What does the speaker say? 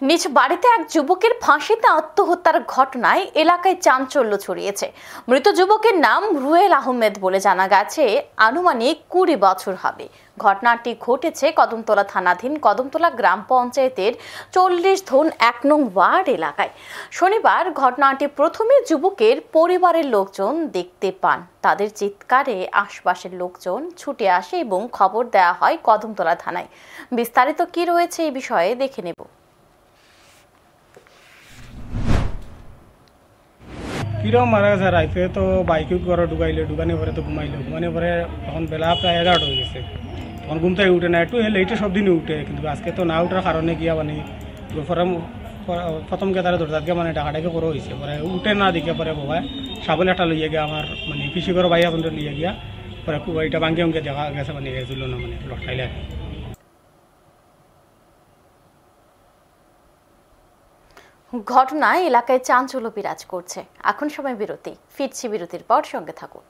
নিজ বাড়িতে এক যুবকের ফাঁসিতে আত্মহত্যার ঘটনায় এলাকায় চাঞ্চল্য ছড়িয়েছে। মৃত যুবকের নাম রুয়েল আহমেদ বলে জানা গেছে। আনুমানিক 20 বছর হবে। ঘটনাটি ঘটেছে কদমতলা থানাধীন কদমতলা গ্রাম পঞ্চায়েতের 40 1 নং ওয়ার্ড এলাকায়। শনিবার ঘটনাটি প্রথমে যুবকের পরিবারের লোকজন দেখতে পান। তাদের চিৎকারে আশপাশের লোকজন ছুটে আসে এবং খবর দেওয়া হয় কদমতলা থানায়। বিস্তারিত কি রয়েছে এই বিষয়ে দেখে নেব। কিরম মারা গেছে রাইতে তো বাইকে ঘরে ঢুকানি পরে তো ঘুমানি পরে তখন বেলা প্রায় 11টা হয়ে গেছে। তখন ঘুম থেকে উঠে না, একটু লেটে সব দিনই উঠে, কিন্তু আজকে তো না উঠার কারণে গিয়া মানে প্রথম গিয়ে তারা দরজাত গিয়ে মানে ডাকাডাকি করে হয়েছে। পরে উঠে না দিকে পরে বাবা সাবল একটা লইয়া গিয়া আমার মানে পিসি করে ভাই এখন লইয়া গিয়া পরে এটা ভাঙ্গি অঙ্গে দেখা গেছে মানে গেছিল না মানে লটকাইলে। ঘটনায় এলাকায় চাঞ্চল্য বিরাজ করছে। এখন সময় বিরতি, ফিরছি বিরতির পর, সঙ্গে থাকুন।